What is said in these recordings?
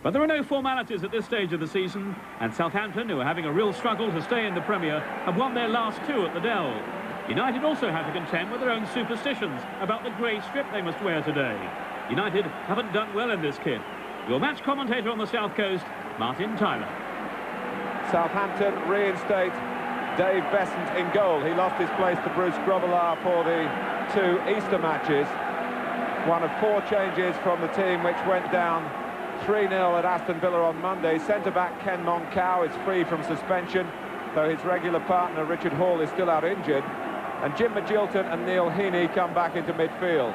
But there are no formalities at this stage of the season, and Southampton, who are having a real struggle to stay in the Premier, have won their last 2 at the Dell. United also have to contend with their own superstitions about the grey strip they must wear today. United haven't done well in this kit. Your match commentator on the South Coast, Martin Tyler. Southampton reinstate Dave Besant in goal. He lost his place to Bruce Grobbelaar for the 2 Easter matches. One of 4 changes from the team which went down 3-0 at Aston Villa on Monday. Centre-back Ken Moncau is free from suspension, though his regular partner Richard Hall is still out injured. And Jim Magilton and Neil Heaney come back into midfield.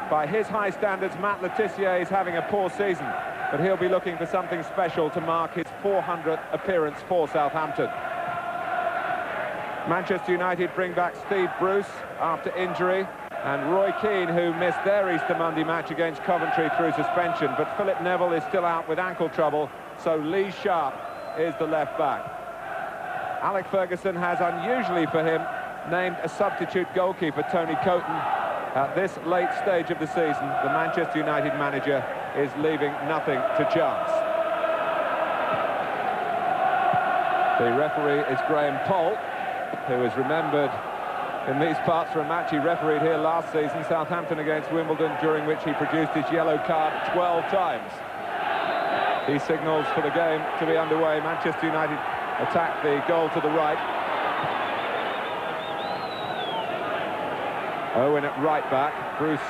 By his high standards, Matt Le Tissier is having a poor season, but he'll be looking for something special to mark his 400th appearance for Southampton. Manchester United bring back Steve Bruce after injury, and Roy Keane, who missed their Easter Monday match against Coventry through suspension, but Philip Neville is still out with ankle trouble, so Lee Sharp is the left back. Alec Ferguson has, unusually for him, named a substitute goalkeeper, Tony Coton. At this late stage of the season, the Manchester United manager is leaving nothing to chance. The referee is Graham Poll, who is remembered in these parts for a match he refereed here last season, Southampton against Wimbledon, during which he produced his yellow card 12 times. He signals for the game to be underway. Manchester United attack the goal to the right. Owen at right back, Bruce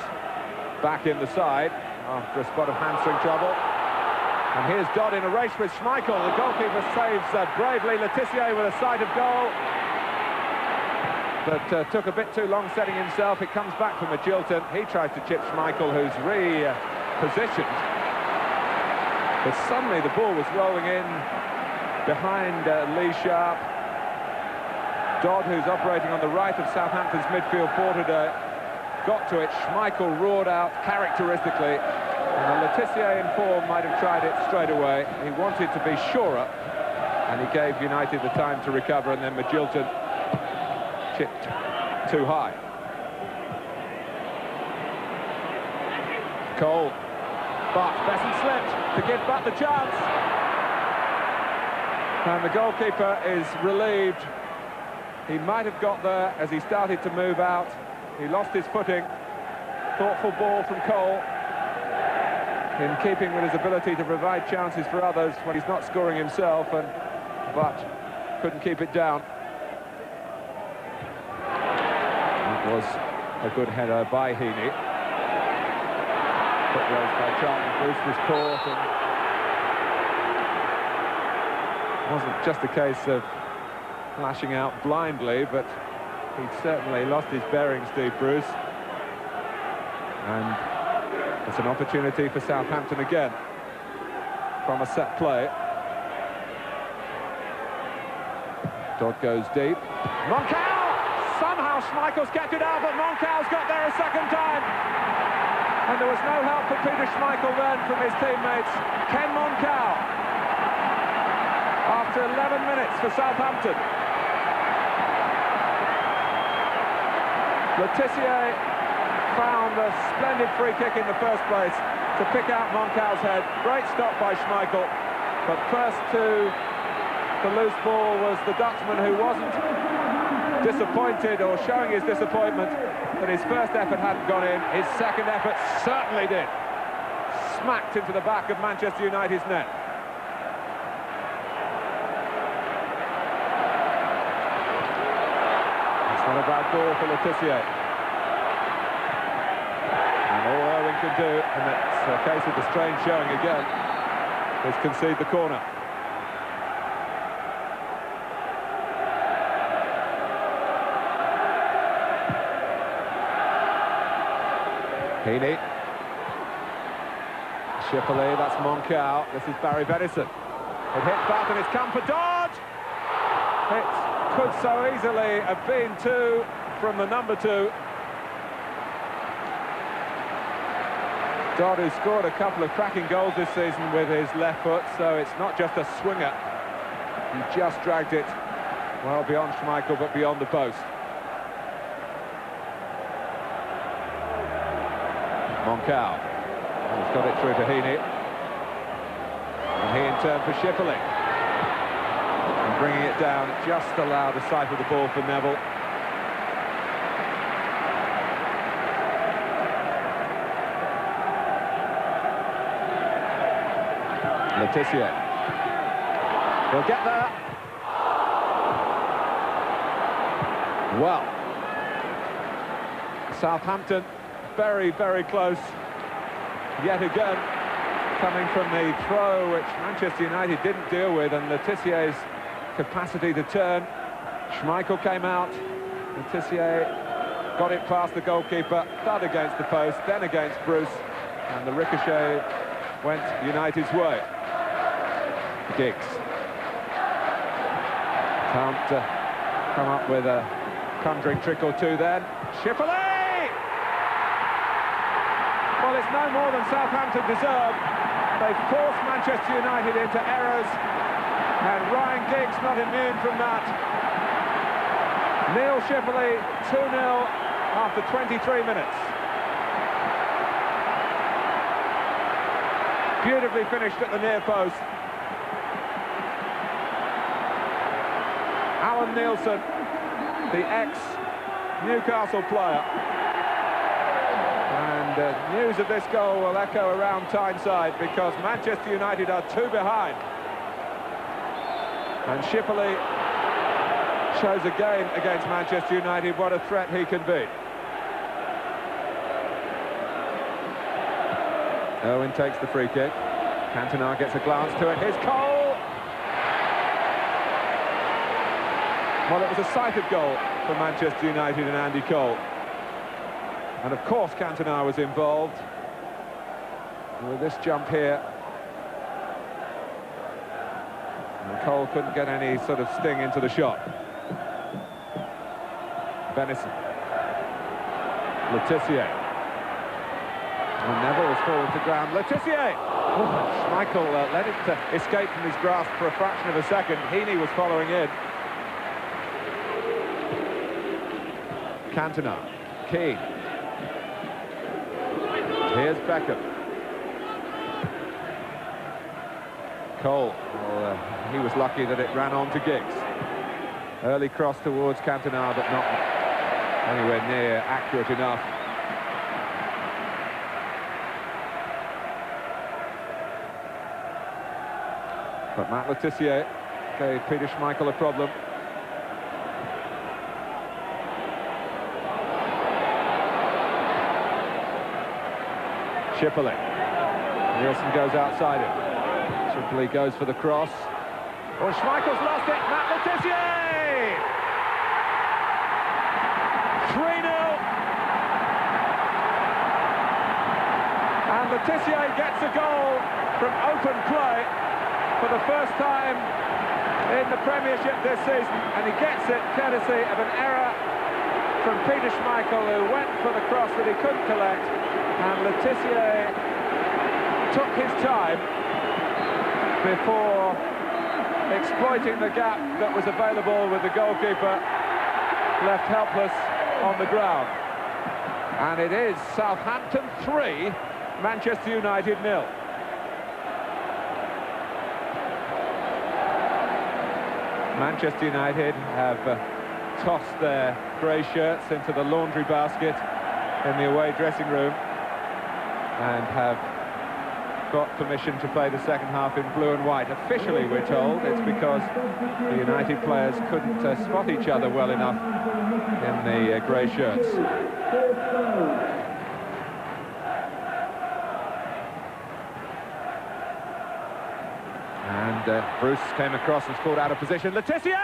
back in the side after a spot of hamstring trouble. And here's Dodd in a race with Schmeichel. The goalkeeper saves bravely. Le Tissier with a sight of goal, but took a bit too long setting himself. It comes back from Magilton. He tries to chip Schmeichel, who's repositioned. But suddenly the ball was rolling in behind Lee Sharp. Dodd, who's operating on the right of Southampton's midfield for today, got to it. Schmeichel roared out characteristically. And Le Tissier in form might have tried it straight away. He wanted to be surer, and he gave United the time to recover, and then Magilton chipped too high. Cole. But Besant slipped to give Butt the chance. And the goalkeeper is relieved. He might have got there as he started to move out. He lost his footing. Thoughtful ball from Cole, in keeping with his ability to provide chances for others when he's not scoring himself, but couldn't keep it down. That was a good header by Heaney. Foot raised by Charlton. Bruce was caught, and it wasn't just a case of lashing out blindly, but he'd certainly lost his bearings, Steve Bruce. And it's an opportunity for Southampton again from a set play. Dodd goes deep. Moncau! Somehow Schmeichel's kept it out, but Moncau's got there a second time. And there was no help for Peter Schmeichel then from his teammates. Ken Moncau, after 11 minutes for Southampton. Le Tissier found a splendid free kick in the first place to pick out Moncau's head. Great stop by Schmeichel, but first to the loose ball was the Dutchman, who wasn't disappointed or showing his disappointment that his first effort hadn't gone in. His second effort certainly did. Smacked into the back of Manchester United's net. It's not a bad ball for Le Tissier. And all Owen can do, and it's a case of the strange showing again, is concede the corner. Heaney. Schipperley, that's Moncau. This is Barry Venison. It hit back and it's come for Dodd! It could so easily have been 2 from the number 2. Dodd, who scored a couple of cracking goals this season with his left foot, so it's not just a swinger. He just dragged it well beyond Schmeichel, but beyond the post. Moncau. He's got it through to Heaney. turn for Schipperling. And bringing it down just allowed a sight of the ball for Neville. Letitia. He'll get there. Well, Southampton very, very close yet again, coming from the throw which Manchester United didn't deal with, and Letizier's capacity to turn. Schmeichel came out. Letizier got it past the goalkeeper, thud against the post, then against Bruce, and the ricochet went United's way. Giggs can't come up with a conjuring trick or two then. Schipperling! Well, it's no more than Southampton deserve. They've forced Manchester United into errors, and Ryan Giggs not immune from that. Neil Schipperling 2-0 after 23 minutes. Beautifully finished at the near post. Alan Nielsen, the ex-Newcastle player. And news of this goal will echo around Tyneside because Manchester United are 2 behind. And Schipperling shows again against Manchester United what a threat he can be. Owen takes the free kick. Cantona gets a glance to it. Here's Cole! Well, it was a sighted goal for Manchester United and Andy Cole. And of course Cantona was involved with this jump here. And Cole couldn't get any sort of sting into the shot. Benison. Letizier. And Neville was fallen to ground. Letizier! Oh, Schmeichel let it escape from his grasp for a fraction of a second. Heaney was following in. Cantona. Keane. Here's Beckham. Cole. Well, he was lucky that it ran on to Giggs. Early cross towards Cantona, but not anywhere near accurate enough. But Matt Letizier gave Peter Schmeichel a problem. Schipperling. Nielsen goes outside it. Schipperling goes for the cross. Oh, Schmeichel's lost it. Matt Letizier! 3-0. And Letizier gets a goal from open play for the first time in the Premiership this season, and he gets it courtesy of an error from Peter Schmeichel, who went for the cross that he couldn't collect, and Letizier took his time before exploiting the gap that was available with the goalkeeper left helpless on the ground. And it is Southampton 3, Manchester United 0. Manchester United have tossed their grey shirts into the laundry basket in the away dressing room and have got permission to play the second half in blue and white. Officially, we're told, it's because the United players couldn't spot each other well enough in the grey shirts. And Bruce came across and scored out of position. Letizier!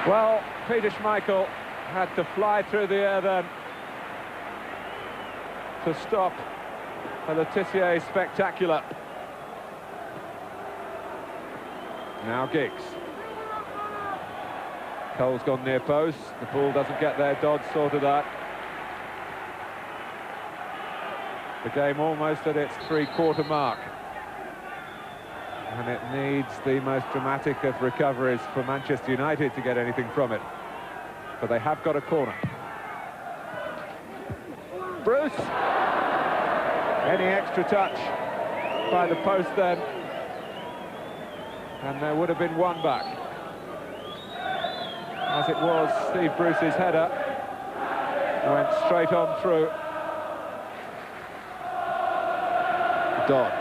Well, Peter Schmeichel had to fly through the air then to stop Letizier's spectacular. Now Giggs. Cole's gone near post. The ball doesn't get there. Dodd sorted that. The game almost at its three-quarter mark. And it needs the most dramatic of recoveries for Manchester United to get anything from it. But they have got a corner. Bruce. Any extra touch by the post then, and there would have been one back. As it was, Steve Bruce's header went straight on through. Dodd.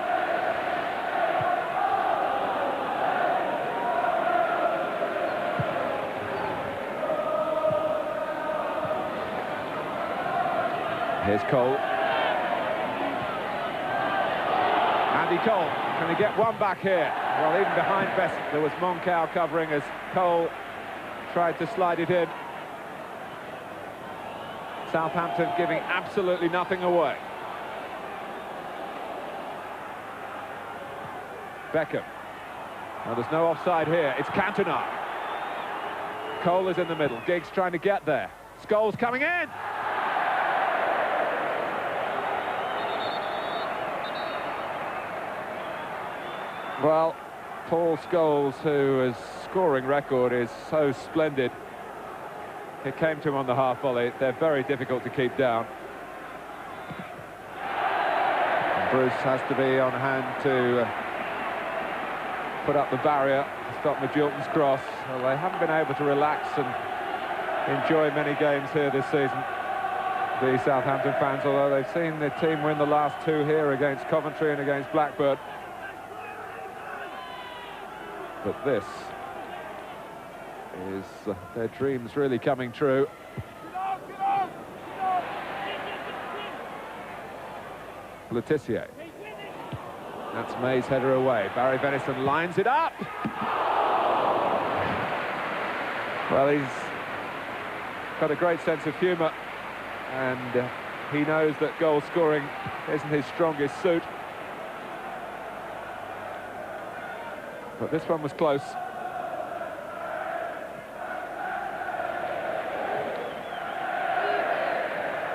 Here's Cole. Andy Cole, can he get one back here? Well, even behind Bessent, there was Moncao covering as Cole tried to slide it in. Southampton giving absolutely nothing away. Beckham. Well, there's no offside here. It's Cantona. Cole is in the middle. Giggs trying to get there. Scholes coming in. Well, Paul Scholes, whose scoring record is so splendid, it came to him on the half volley. They're very difficult to keep down. And Bruce has to be on hand to put up the barrier to stop Majilton's cross. Well, they haven't been able to relax and enjoy many games here this season, the Southampton fans, although they've seen the team win the last two here against Coventry and against Blackburn. But this is their dreams really coming true. Letitia. That's May's header away. Barry Venison lines it up. Well, he's got a great sense of humour, and he knows that goal scoring isn't his strongest suit. But this one was close.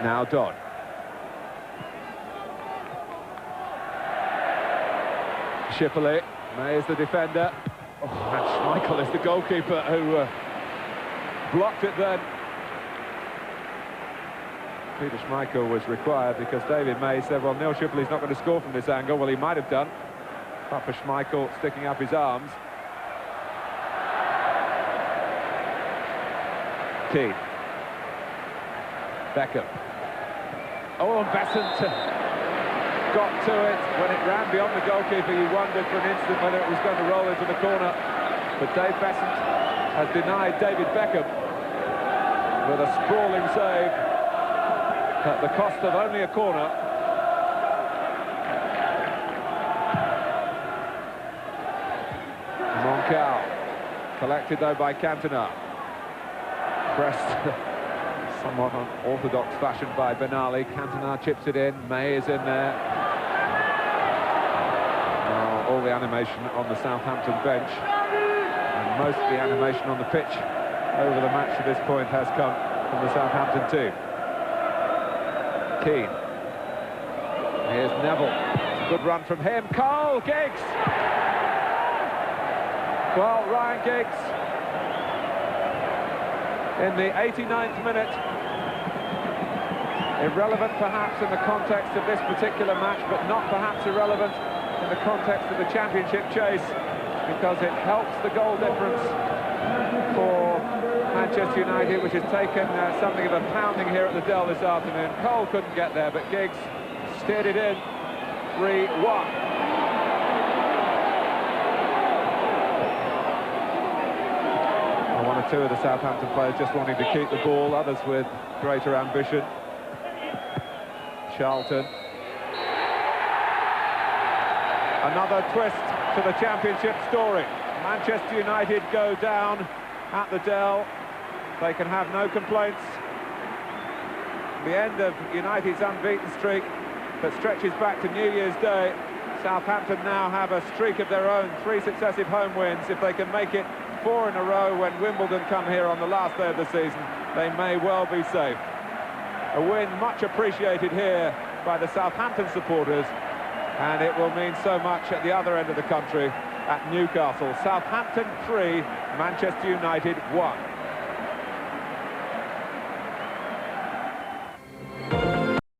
Now Dodd. Schipperley. May is the defender. Oh, and Schmeichel is the goalkeeper who blocked it then. Peter Schmeichel was required because David May said, well, Neil Schipperley's not going to score from this angle. Well, he might have done. But for Schmeichel sticking up his arms. Keane. Beckham. Oh, and Bessent got to it. When it ran beyond the goalkeeper, you wondered for an instant whether it was going to roll into the corner. But Dave Bessent has denied David Beckham with a sprawling save at the cost of only a corner. Moncao, collected though by Cantona. Pressed somewhat unorthodox fashion by Benali. Cantona chips it in. May is in there. All the animation on the Southampton bench, and most of the animation on the pitch over the match to this point has come from the Southampton team. Keane. Here's Neville. Good run from him. Cole, Giggs. Well, Ryan Giggs, in the 89th minute, irrelevant perhaps in the context of this particular match, but not perhaps irrelevant in the context of the championship chase, because it helps the goal difference for Manchester United, which has taken something of a pounding here at the Dell this afternoon. Cole couldn't get there, but Giggs steered it in. 3-1. One or two of the Southampton players just wanting to keep the ball, others with greater ambition. Charlton. Another twist to the championship story. Manchester United go down at the Dell. They can have no complaints. The end of United's unbeaten streak that stretches back to New Year's Day. Southampton now have a streak of their own, 3 successive home wins. If they can make it 4 in a row when Wimbledon come here on the last day of the season, they may well be safe. A win much appreciated here by the Southampton supporters, and it will mean so much at the other end of the country at Newcastle. Southampton 3, Manchester United 1.